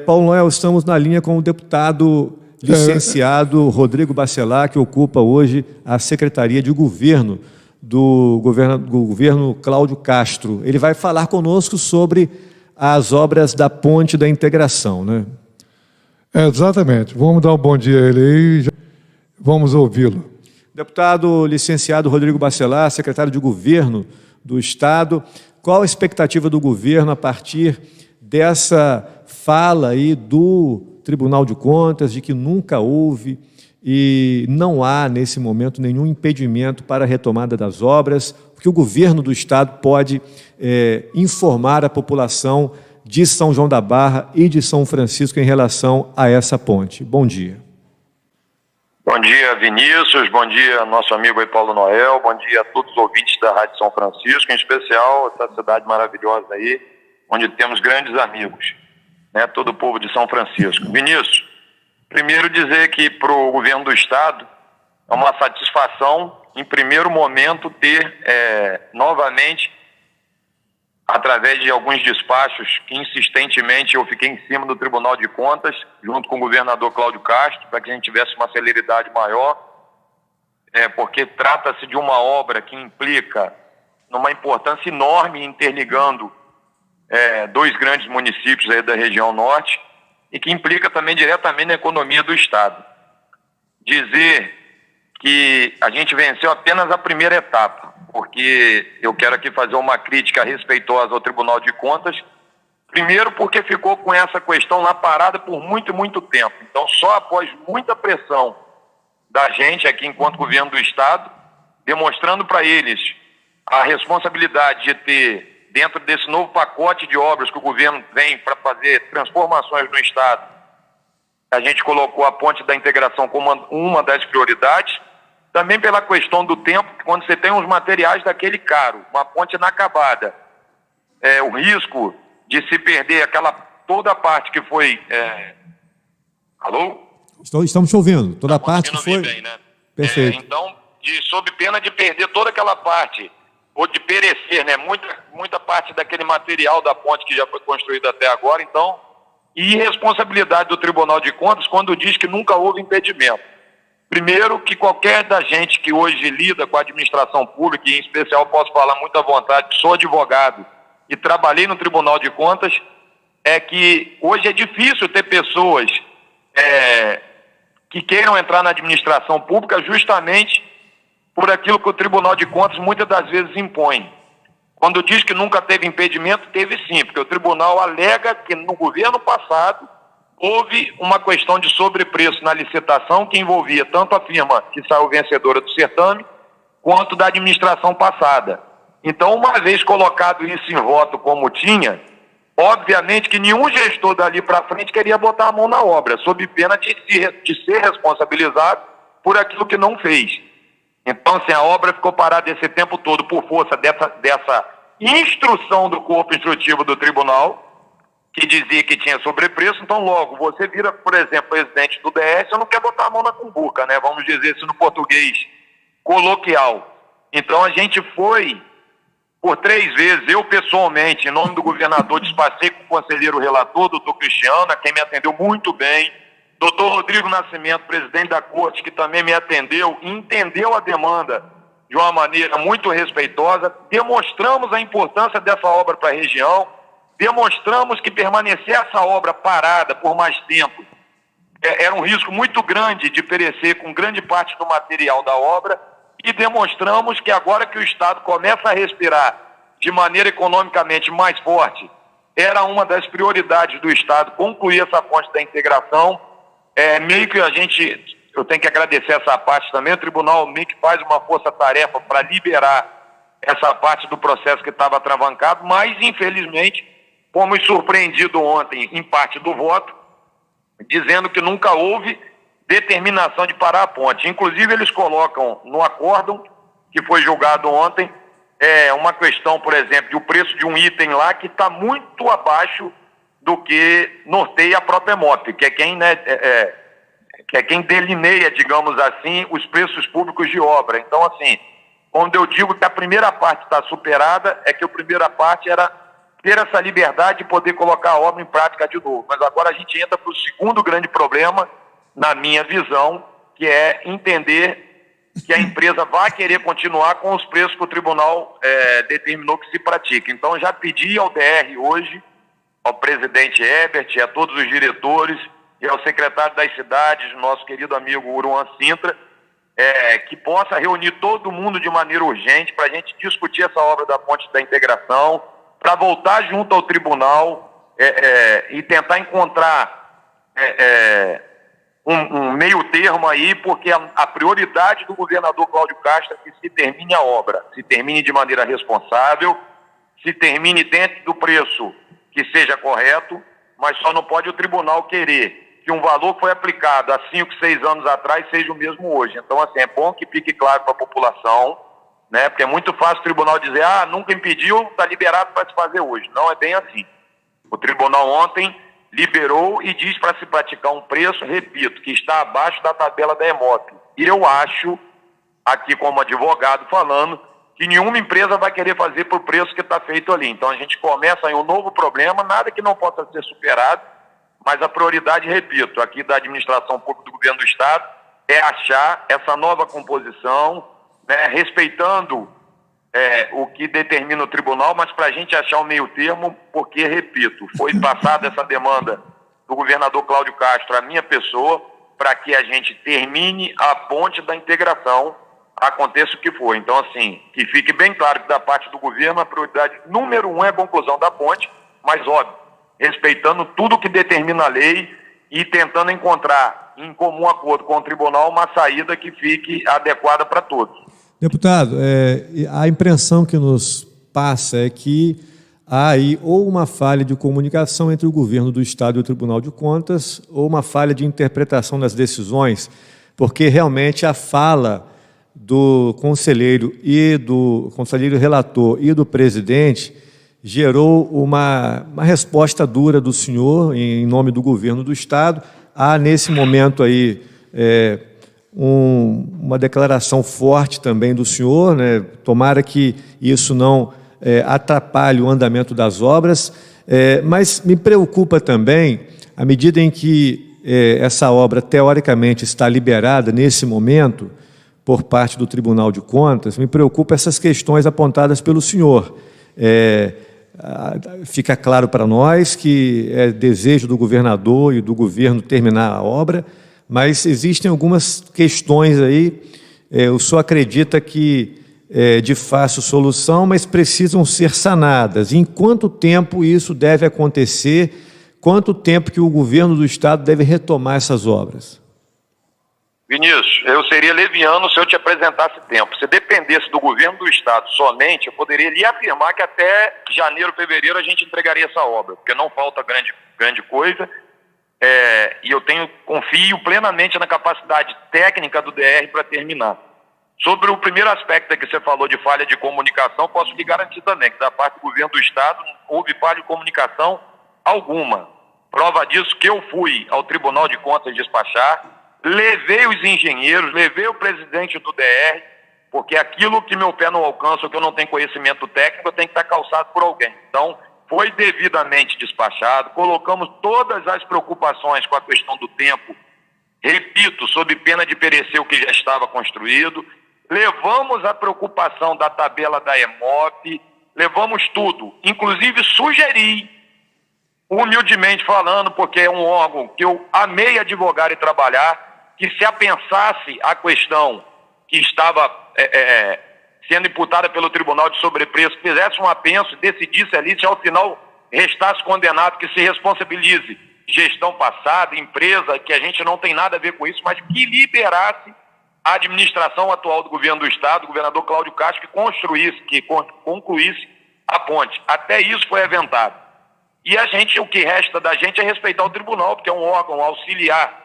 Paulo Noel, estamos na linha com o deputado licenciado Rodrigo Bacelar, que ocupa hoje a Secretaria de Governo do governo Cláudio Castro. Ele vai falar conosco sobre as obras da Ponte da Integração, né? Exatamente. Vamos dar um bom dia a ele aí e vamos ouvi-lo. Deputado licenciado Rodrigo Bacelar, secretário de Governo do Estado, qual a expectativa do governo a partir dessa fala aí do Tribunal de Contas de que nunca houve e não há, nesse momento, nenhum impedimento para a retomada das obras, porque o governo do Estado pode informar a população de São João da Barra e de São Francisco em relação a essa ponte? Bom dia. Bom dia, Vinícius, bom dia, nosso amigo aí, Paulo Noel, bom dia a todos os ouvintes da Rádio São Francisco, em especial essa cidade maravilhosa aí, onde temos grandes amigos, né, todo o povo de São Francisco. Vinícius, primeiro dizer que para o governo do Estado é uma satisfação, em primeiro momento, ter novamente, através de alguns despachos que insistentemente eu fiquei em cima do Tribunal de Contas, junto com o governador Cláudio Castro, para que a gente tivesse uma celeridade maior, porque trata-se de uma obra que implica numa importância enorme interligando dois grandes municípios aí da região norte e que implica também diretamente na economia do Estado. Dizer que a gente venceu apenas a primeira etapa, porque eu quero aqui fazer uma crítica respeitosa ao Tribunal de Contas, primeiro porque ficou com essa questão lá parada por muito, muito tempo. Então, só após muita pressão da gente aqui enquanto governo do Estado, demonstrando para eles a responsabilidade de ter, dentro desse novo pacote de obras que o governo vem para fazer transformações no Estado, a gente colocou a Ponte da Integração como uma das prioridades, também pela questão do tempo, quando você tem uns materiais daquele caro, uma ponte inacabada, o risco de se perder toda a parte que foi... Alô? Estamos te ouvindo, toda a parte que foi... Bem, né? Perfeito. Então, sob pena de perder toda aquela parte, ou de perecer, né? Muita parte daquele material da ponte que já foi construída até agora, então, e responsabilidade do Tribunal de Contas quando diz que nunca houve impedimento. Primeiro, que qualquer da gente que hoje lida com a administração pública, e em especial posso falar muito à vontade, que sou advogado e trabalhei no Tribunal de Contas, é que hoje é difícil ter pessoas que queiram entrar na administração pública justamente por aquilo que o Tribunal de Contas muitas das vezes impõe. Quando diz que nunca teve impedimento, teve sim, porque o tribunal alega que no governo passado houve uma questão de sobrepreço na licitação que envolvia tanto a firma que saiu vencedora do certame, quanto da administração passada. Então, uma vez colocado isso em voto como tinha, obviamente que nenhum gestor dali para frente queria botar a mão na obra, sob pena de ser responsabilizado por aquilo que não fez. Então, assim, a obra ficou parada esse tempo todo por força dessa instrução do corpo instrutivo do tribunal, que dizia que tinha sobrepreço. Então, logo, você vira, por exemplo, presidente do DS, eu não quero botar a mão na cumbuca, né? Vamos dizer isso no português coloquial. Então, a gente foi, por 3 vezes, eu pessoalmente, em nome do governador, despachei com o conselheiro relator, doutor Cristiano, a quem me atendeu muito bem, doutor Rodrigo Nascimento, presidente da Corte, que também me atendeu e entendeu a demanda de uma maneira muito respeitosa. Demonstramos a importância dessa obra para a região, demonstramos que permanecer essa obra parada por mais tempo era um risco muito grande de perecer com grande parte do material da obra, e demonstramos que agora que o Estado começa a respirar de maneira economicamente mais forte, era uma das prioridades do Estado concluir essa ponte da integração. Meio que eu tenho que agradecer essa parte também, o tribunal meio que faz uma força-tarefa para liberar essa parte do processo que estava travancado, mas infelizmente fomos surpreendidos ontem em parte do voto, dizendo que nunca houve determinação de parar a ponte. Inclusive, eles colocam no acórdão, que foi julgado ontem, uma questão, por exemplo, de o preço de um item lá que está muito abaixo do que norteia a própria MOP, que é quem, né, que é quem delineia, digamos assim, os preços públicos de obra. Então, assim, quando eu digo que a primeira parte está superada, é que a primeira parte era ter essa liberdade de poder colocar a obra em prática de novo. Mas agora a gente entra para o segundo grande problema, na minha visão, que é entender que a empresa vai querer continuar com os preços que o tribunal determinou que se pratique. Então, já pedi ao DR hoje, ao presidente Herbert, a todos os diretores e ao secretário das cidades, nosso querido amigo Uruan Sintra, que possa reunir todo mundo de maneira urgente para a gente discutir essa obra da Ponte da Integração, para voltar junto ao tribunal e tentar encontrar um meio termo aí, porque a prioridade do governador Cláudio Castro é que se termine a obra, se termine de maneira responsável, se termine dentro do preço que seja correto, mas só não pode o tribunal querer que um valor que foi aplicado há 5, 6 anos atrás seja o mesmo hoje. Então, assim, é bom que fique claro para a população, né? Porque é muito fácil o tribunal dizer, nunca impediu, está liberado para se fazer hoje. Não é bem assim. O tribunal ontem liberou e diz para se praticar um preço, repito, que está abaixo da tabela da EMOP. E eu acho, aqui como advogado falando, que nenhuma empresa vai querer fazer por preço que está feito ali. Então a gente começa em um novo problema, nada que não possa ser superado, mas a prioridade, repito, aqui da administração pública do governo do Estado, é achar essa nova composição, né, respeitando o que determina o tribunal, mas para a gente achar um meio termo, porque, repito, foi passada essa demanda do governador Cláudio Castro, a minha pessoa, para que a gente termine a Ponte da Integração, aconteça o que for. Então, assim, que fique bem claro que da parte do governo a prioridade número 1 é a conclusão da ponte, mas, óbvio, respeitando tudo que determina a lei e tentando encontrar em comum acordo com o tribunal uma saída que fique adequada para todos. Deputado, a impressão que nos passa é que há aí ou uma falha de comunicação entre o governo do Estado e o Tribunal de Contas, ou uma falha de interpretação das decisões, porque realmente a fala do conselheiro relator e do presidente gerou uma resposta dura do senhor em nome do governo do Estado. Há nesse momento aí uma declaração forte também do senhor, né? Tomara que isso não atrapalhe o andamento das obras, mas me preocupa também, à medida em que essa obra teoricamente está liberada nesse momento por parte do Tribunal de Contas, me preocupa essas questões apontadas pelo senhor. Fica claro para nós que é desejo do governador e do governo terminar a obra, mas existem algumas questões aí, o senhor acredita que de fácil solução, mas precisam ser sanadas. Em quanto tempo isso deve acontecer? Quanto tempo que o governo do Estado deve retomar essas obras? Vinícius, eu seria leviano se eu te apresentasse tempo. Se dependesse do governo do Estado somente, eu poderia lhe afirmar que até janeiro, fevereiro a gente entregaria essa obra, porque não falta grande coisa. E eu confio plenamente na capacidade técnica do DR para terminar. Sobre o primeiro aspecto que você falou de falha de comunicação, posso lhe garantir também que da parte do governo do Estado não houve falha de comunicação alguma. Prova disso que eu fui ao Tribunal de Contas despachar, levei os engenheiros, levei o presidente do DR, porque aquilo que meu pé não alcança, ou que eu não tenho conhecimento técnico, tem que estar calçado por alguém. Então, foi devidamente despachado, colocamos todas as preocupações com a questão do tempo, repito, sob pena de perecer o que já estava construído, levamos a preocupação da tabela da EMOP, levamos tudo, inclusive sugeri, humildemente falando, porque é um órgão que eu amei advogar e trabalhar, que se apensasse a questão que estava sendo imputada pelo Tribunal de Sobrepreço, fizesse um apenso, decidisse ali, se ao final restasse condenado, que se responsabilize gestão passada, empresa, que a gente não tem nada a ver com isso, mas que liberasse a administração atual do governo do Estado, o governador Cláudio Castro, que concluísse a ponte. Até isso foi aventado. E o que resta da gente é respeitar o tribunal, porque é um órgão auxiliar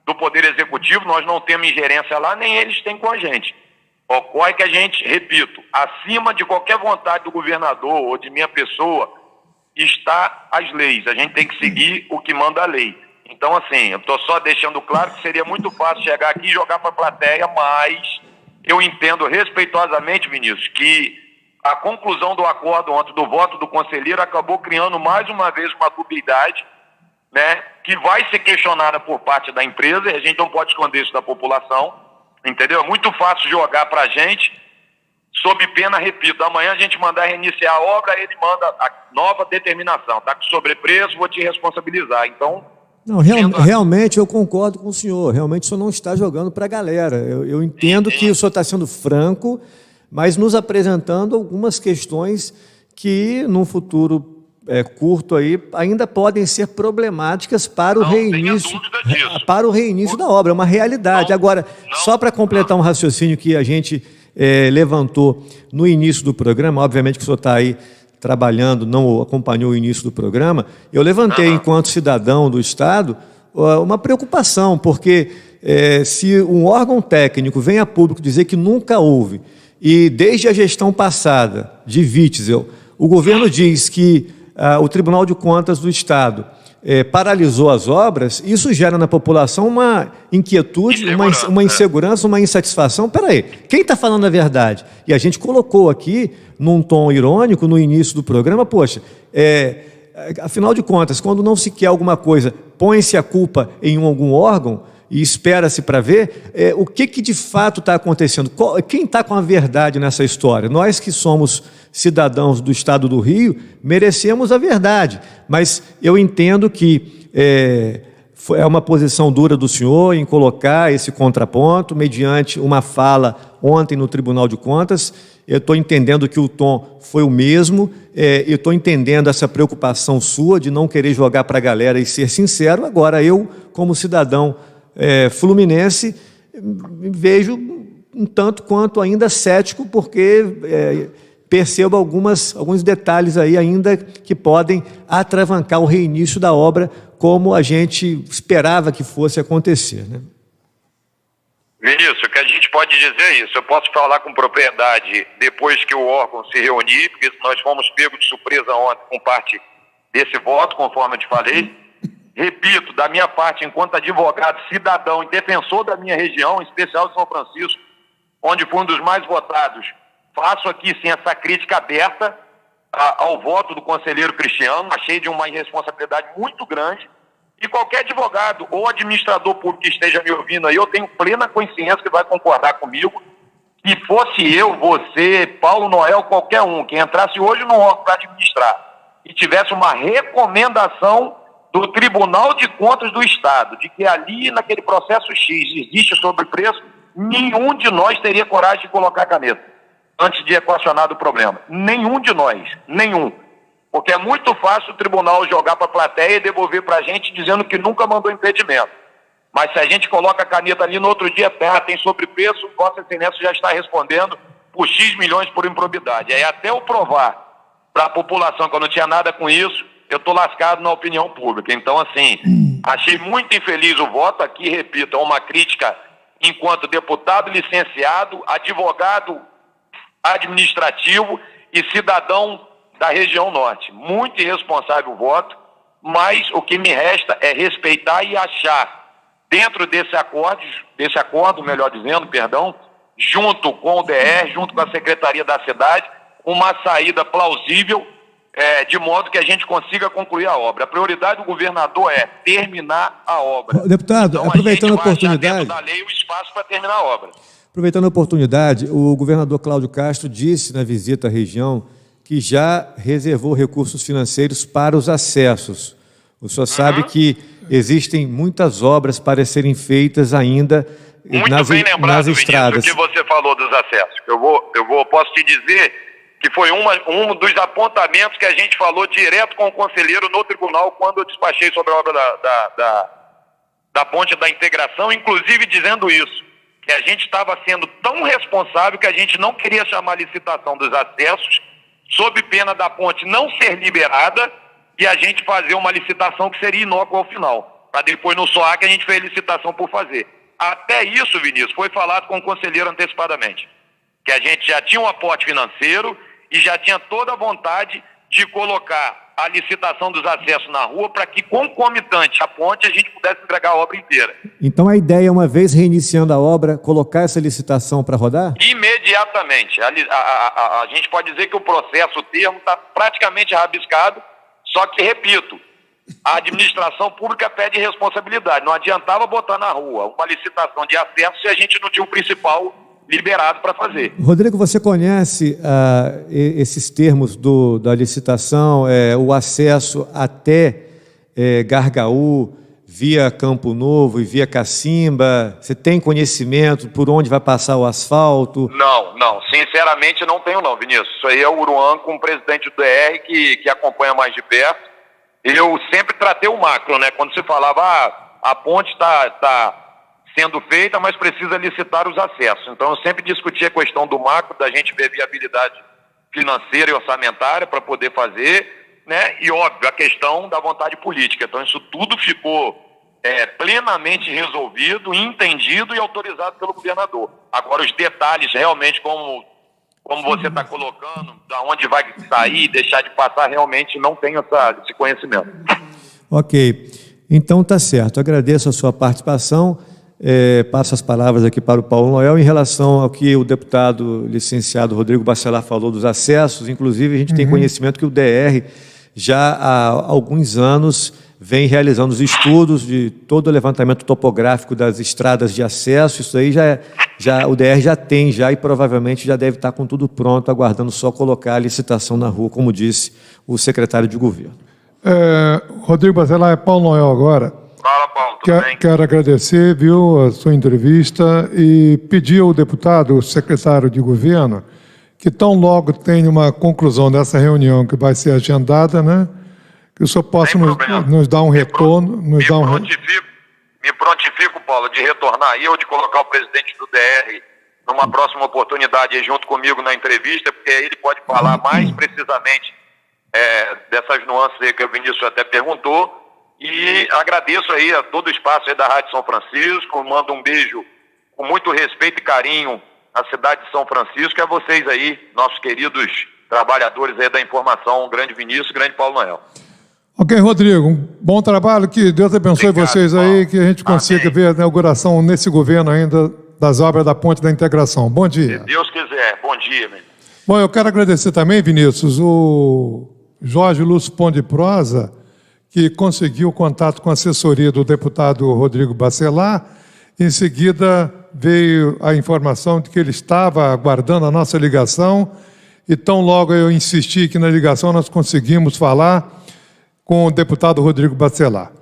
do Poder Executivo, nós não temos ingerência lá, nem eles têm com a gente. Ocorre que a gente, repito, acima de qualquer vontade do governador ou de minha pessoa, está as leis. A gente tem que seguir o que manda a lei. Então, assim, eu estou só deixando claro que seria muito fácil chegar aqui e jogar para a plateia, mas eu entendo respeitosamente, Vinícius, que a conclusão do acordo ontem, do voto do conselheiro, acabou criando mais uma vez uma dubiedade, né, que vai ser questionada por parte da empresa, e a gente não pode esconder isso da população, entendeu? É muito fácil jogar para a gente, sob pena, repito, amanhã a gente mandar reiniciar a obra, ele manda a nova determinação, tá com sobrepreço, vou te responsabilizar. Então, não, realmente eu concordo com o senhor, realmente o senhor não está jogando para a galera. Eu entendo que o senhor está sendo franco, mas nos apresentando algumas questões que, num futuro curto aí, ainda podem ser problemáticas para o reinício, para o reinício da obra, é uma realidade. Agora, só para completar um raciocínio que a gente levantou no início do programa, obviamente que o senhor está aí trabalhando, não acompanhou o início do programa, eu levantei, enquanto cidadão do Estado, uma preocupação, porque se um órgão técnico vem a público dizer que nunca houve, e desde a gestão passada de Witzel, o governo diz que o Tribunal de Contas do Estado paralisou as obras, isso gera na população uma inquietude, uma insegurança, uma insatisfação. Espera aí, quem está falando a verdade? E a gente colocou aqui, num tom irônico, no início do programa, poxa, afinal de contas, quando não se quer alguma coisa, põe-se a culpa em algum órgão e espera-se para ver o que de fato está acontecendo. Quem está com a verdade nessa história? Nós que somos cidadãos do Estado do Rio, merecemos a verdade, mas eu entendo que é uma posição dura do senhor em colocar esse contraponto, mediante uma fala ontem no Tribunal de Contas. Eu estou entendendo que o tom foi o mesmo, eu estou entendendo essa preocupação sua de não querer jogar para a galera e ser sincero. Agora, eu, como cidadão fluminense, vejo um tanto quanto ainda cético, porque percebo alguns detalhes aí ainda que podem atravancar o reinício da obra, como a gente esperava que fosse acontecer, né? Vinícius, o que a gente pode dizer é isso. Eu posso falar com propriedade depois que o órgão se reunir, porque nós fomos pegos de surpresa ontem com parte desse voto, conforme eu te falei. Repito, da minha parte, enquanto advogado, cidadão e defensor da minha região, em especial de São Francisco, onde fui um dos mais votados, faço aqui sim essa crítica aberta ao voto do conselheiro Cristiano, achei de uma irresponsabilidade muito grande, e qualquer advogado ou administrador público que esteja me ouvindo aí, eu tenho plena consciência que vai concordar comigo, que fosse eu, você, Paulo Noel, qualquer um, que entrasse hoje no órgão para administrar e tivesse uma recomendação do Tribunal de Contas do Estado, de que ali naquele processo X existe sobrepreço, nenhum de nós teria coragem de colocar a caneta antes de equacionar do problema. Nenhum de nós, nenhum. Porque é muito fácil o tribunal jogar para a plateia e devolver para a gente dizendo que nunca mandou impedimento. Mas se a gente coloca a caneta ali no outro dia, tem sobrepreço, Vossa Excelência já está respondendo por X milhões por improbidade. Aí até eu provar para a população que eu não tinha nada com isso, eu estou lascado na opinião pública. Então, assim, achei muito infeliz o voto. Aqui, repito, é uma crítica enquanto deputado licenciado, advogado administrativo e cidadão da região norte. Muito irresponsável o voto, mas o que me resta é respeitar e achar, dentro desse acordo, melhor dizendo, junto com o DR, junto com a Secretaria da Cidade, uma saída plausível, de modo que a gente consiga concluir a obra. A prioridade do governador é terminar a obra. Deputado, então, aproveitando a oportunidade, oportunidade, da lei o espaço para terminar a obra. Aproveitando a oportunidade, o governador Cláudio Castro disse na visita à região que já reservou recursos financeiros para os acessos. O senhor sabe que existem muitas obras para serem feitas ainda nas estradas. Muito bem lembrado, Vinícius, o que você falou dos acessos. Posso te dizer que foi um dos apontamentos que a gente falou direto com o conselheiro no tribunal quando eu despachei sobre a obra da Ponte da Integração, inclusive dizendo isso, que a gente estava sendo tão responsável que a gente não queria chamar a licitação dos acessos, sob pena da ponte não ser liberada e a gente fazer uma licitação que seria inócua ao final, para depois não soar que a gente fez licitação por fazer. Até isso, Vinícius, foi falado com o conselheiro antecipadamente, que a gente já tinha um aporte financeiro e já tinha toda a vontade de colocar a licitação dos acessos na rua para que, concomitante à ponte, a gente pudesse entregar a obra inteira. Então a ideia é, uma vez reiniciando a obra, colocar essa licitação para rodar? Imediatamente. A gente pode dizer que o processo, o termo, está praticamente rabiscado, só que, repito, a administração pública pede responsabilidade. Não adiantava botar na rua uma licitação de acesso se a gente não tinha o principal liberado para fazer. Rodrigo, você conhece esses termos da licitação, o acesso até Gargaú, via Campo Novo e via Cacimba? Você tem conhecimento por onde vai passar o asfalto? Não, sinceramente não tenho não, Vinícius. Isso aí é o Uruan com o presidente do DR que acompanha mais de perto. Eu sempre tratei o macro, né? Quando se falava, a ponte está sendo feita, mas precisa licitar os acessos. Então eu sempre discuti a questão do macro, da gente ver viabilidade financeira e orçamentária para poder fazer, né? E óbvio, a questão da vontade política. Então isso tudo ficou plenamente resolvido, entendido e autorizado pelo governador. Agora os detalhes realmente, como você está colocando, da onde vai sair, deixar de passar, realmente não tenho esse conhecimento. Ok, então tá certo. Agradeço a sua participação. Passo as palavras aqui para o Paulo Noel em relação ao que o deputado licenciado Rodrigo Bacelar falou dos acessos. Inclusive, a gente tem conhecimento que o DR já há alguns anos vem realizando os estudos de todo o levantamento topográfico das estradas de acesso. Isso aí o DR já tem e provavelmente já deve estar com tudo pronto, aguardando só colocar a licitação na rua, como disse o secretário de governo. Rodrigo Bacelar, é Paulo Noel agora. Fala, Paulo, tudo bem? Quero agradecer, a sua entrevista e pedir ao deputado, o secretário de governo, que tão logo tenha uma conclusão dessa reunião que vai ser agendada, né? Que o senhor possa nos dar um retorno. Me prontifico, Paulo, de retornar aí ou de colocar o presidente do DR numa próxima oportunidade aí junto comigo na entrevista, porque aí ele pode falar mais precisamente dessas nuances aí que o Vinícius até perguntou. E agradeço aí a todo o espaço aí da Rádio São Francisco, mando um beijo com muito respeito e carinho à cidade de São Francisco e a vocês aí, nossos queridos trabalhadores aí da informação, grande Vinícius, grande Paulo Noel. Ok, Rodrigo, um bom trabalho, que Deus abençoe vocês aí, que a gente consiga ver a inauguração nesse governo ainda das obras da Ponte da Integração. Bom dia. Se Deus quiser, bom dia, meu. Bom, eu quero agradecer também, Vinícius, o Jorge Lúcio Pão de Prosa, que conseguiu contato com a assessoria do deputado Rodrigo Bacelar. Em seguida, veio a informação de que ele estava aguardando a nossa ligação, e tão logo eu insisti que na ligação nós conseguimos falar com o deputado Rodrigo Bacelar.